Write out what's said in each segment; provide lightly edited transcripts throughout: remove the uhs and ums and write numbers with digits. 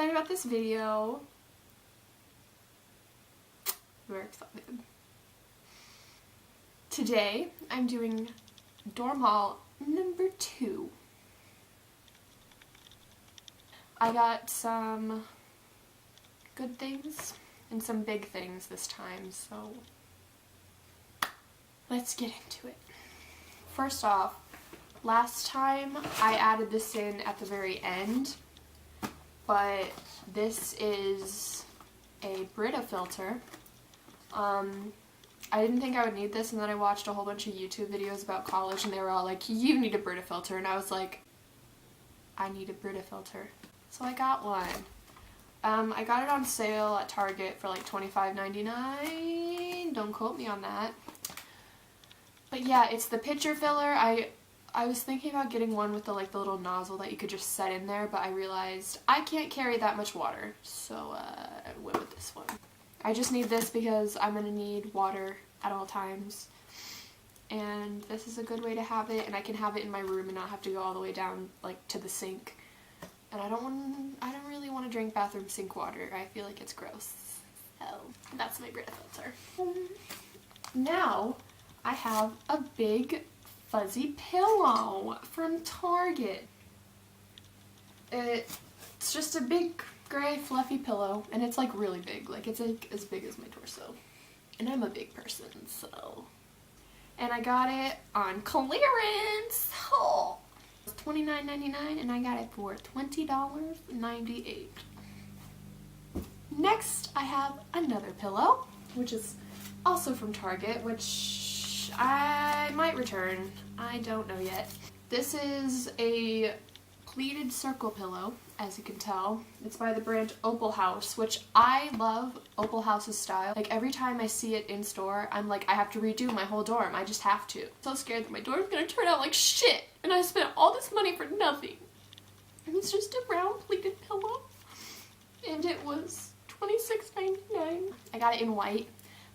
excited about this video. Very excited. Today, I'm doing dorm haul number 2. I got some good things and some big things this time, so let's get into it. First off, last time I added this in at the very end, but this is a Brita filter. I didn't think I would need this, and then I watched a whole bunch of YouTube videos about college, and they were all like, you need a Brita filter, and I was like, I need a Brita filter. So I got one. I got it on sale at Target for like $25.99. Don't quote me on that. But yeah, it's the pitcher filler. I was thinking about getting one with the little nozzle that you could just set in there, but I realized I can't carry that much water, so I went with this one. I just need this because I'm going to need water at all times, and this is a good way to have it, and I can have it in my room and not have to go all the way down to the sink. And I don't really want to drink bathroom sink water. I feel like it's gross. So that's my Brita filter. Now I have a big fuzzy pillow from Target. It's just a big gray fluffy pillow, and it's like really big. It's like as big as my torso. And I'm a big person, so. And I got it on clearance. Oh. It was $29.99 and I got it for $20.98. Next, I have another pillow, which is also from Target, which I might return. I don't know yet. This is a pleated circle pillow, as you can tell. It's by the brand Opal House, which I love Opal House's style. Every time I see it in store, I'm like, I have to redo my whole dorm. I just have to. I'm so scared that my dorm's gonna turn out like shit, and I spent all this money for nothing. And it's just a round pleated pillow, and it was $26.99. I got it in white,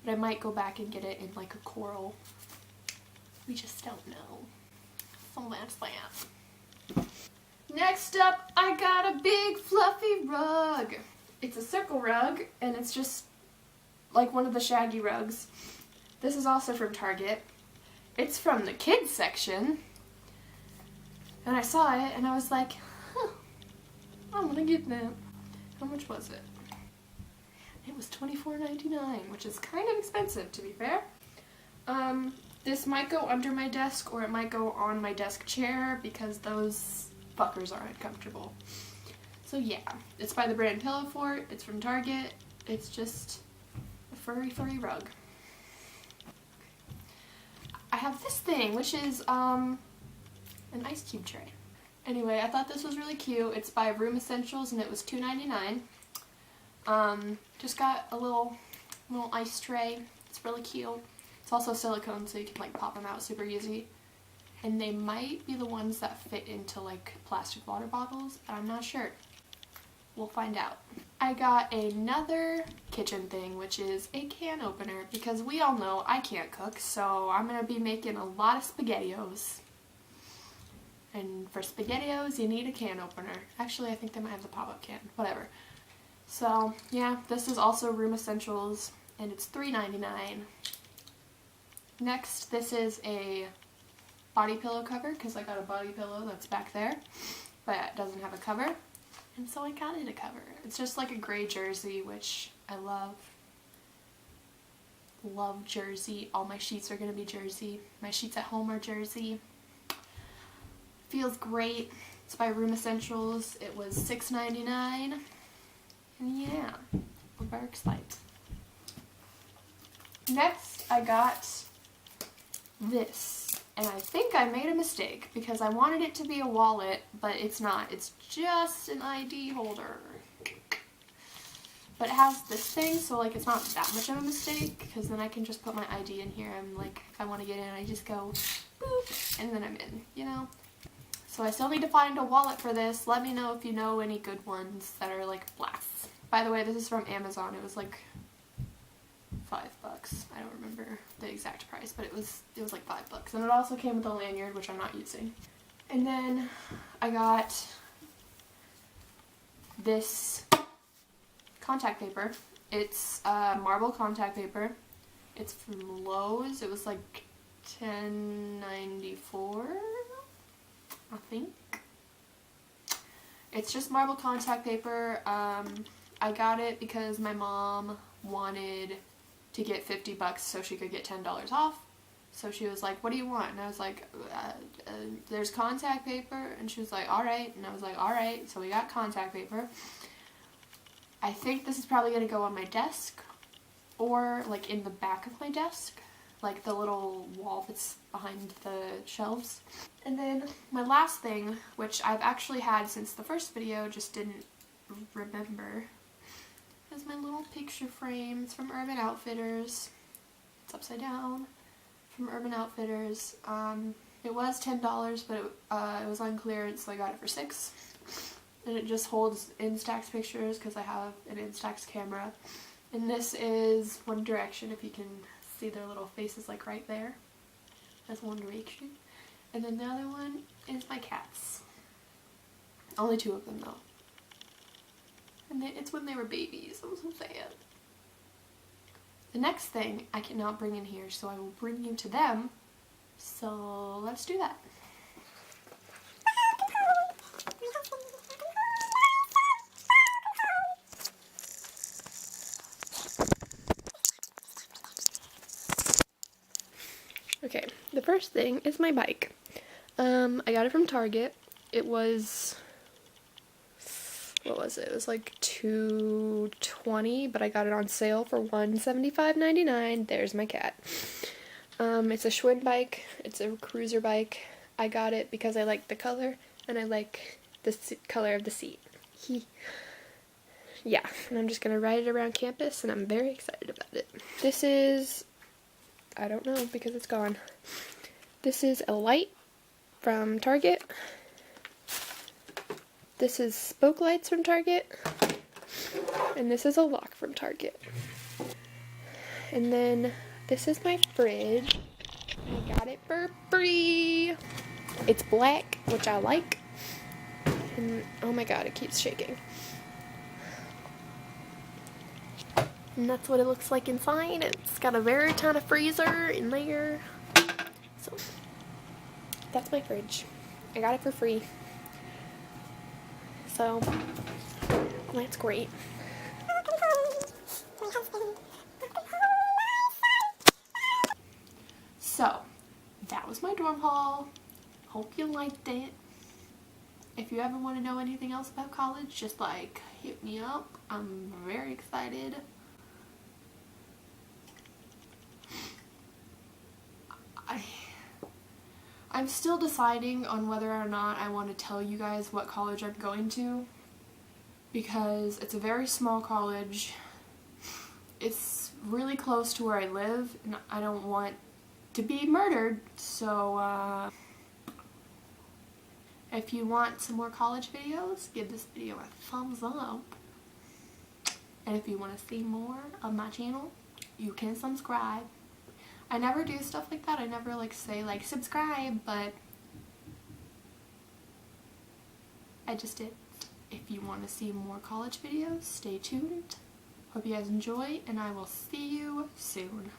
but I might go back and get it in a coral. We just don't know. So that's that. Next up, I got a big fluffy rug. It's a circle rug, and it's just like one of the shaggy rugs. This is also from Target. It's from the kids section. And I saw it, and I was like, huh, I'm gonna get that. How much was it? It was $24.99, which is kind of expensive, to be fair. This might go under my desk, or it might go on my desk chair, because those fuckers aren't comfortable. So yeah, it's by the brand Pillow Fort. It's from Target. It's just a furry rug. I have this thing, which is an ice cube tray. Anyway, I thought this was really cute. It's by Room Essentials, and it was $2.99. Just got a little ice tray. It's really cute. It's also silicone, so you can pop them out super easy. And they might be the ones that fit into plastic water bottles, but I'm not sure. We'll find out. I got another kitchen thing, which is a can opener, because we all know I can't cook, so I'm gonna be making a lot of SpaghettiOs. And for SpaghettiOs, you need a can opener. Actually, I think they might have the pop-up can, whatever. So yeah, this is also Room Essentials, and it's $3.99. Next, this is a body pillow cover, because I got a body pillow that's back there, but it doesn't have a cover, and so I got it a cover. It's just like a gray jersey, which I love. Love jersey. All my sheets are going to be jersey. My sheets at home are jersey. Feels great. It's by Room Essentials. It was $6.99, and yeah, I'm very excited. Next, I got this. And I think I made a mistake, because I wanted it to be a wallet, but it's not. It's just an ID holder. But it has this thing, so it's not that much of a mistake, because then I can just put my ID in here, and if I want to get in, I just go boop, and then I'm in, you know? So I still need to find a wallet for this. Let me know if you know any good ones that are black. By the way, this is from Amazon. It was $5. I don't remember the exact price, but it was $5. And it also came with a lanyard, which I'm not using. And then I got this contact paper. It's marble contact paper. It's from Lowe's. It was like $10.94, I think. It's just marble contact paper. I got it because my mom wanted to get $50 so she could get $10 off. So she was like, what do you want? And I was like, there's contact paper. And she was like, alright. And I was like, alright. So we got contact paper. I think this is probably going to go on my desk or like in the back of my desk, like the little wall that's behind the shelves. And then my last thing, which I've actually had since the first video, just didn't remember, is my little picture frame. It's from Urban Outfitters. It's upside down. From Urban Outfitters. It was $10, but it was on clearance, so I got it for $6. And it just holds Instax pictures because I have an Instax camera. And this is One Direction, if you can see their little faces like right there. That's One Direction. And then the other one is my cats. Only 2 of them though. And it's when they were babies. I'm so sad. The next thing I cannot bring in here, so I will bring you to them. So let's do that. Okay, the first thing is my bike. I got it from Target. It was, what was it? It was like $2.20, but I got it on sale for $175.99. There's my cat. It's a Schwinn bike. It's a cruiser bike. I got it because I like the color and I like the color of the seat. Yeah, and I'm just gonna ride it around campus and I'm very excited about it. This is, I don't know because it's gone. This is a light from Target. This is spoke lights from Target. And this is a lock from Target. And then this is my fridge. I got it for free. It's black, which I like. And oh my god, it keeps shaking. And that's what it looks like inside. It's got a very tiny freezer in there. So, that's my fridge. I got it for free. So, that's great. So, that was my dorm haul. Hope you liked it. If you ever want to know anything else about college, just like hit me up. I'm very excited. I'm still deciding on whether or not I want to tell you guys what college I'm going to, because it's a very small college. It's really close to where I live and I don't want to be murdered, so if you want some more college videos, give this video a thumbs up. And if you want to see more of my channel, you can subscribe. I never do stuff like that. I never like say like subscribe, but I just did. If you want to see more college videos, stay tuned. Hope you guys enjoy, and I will see you soon.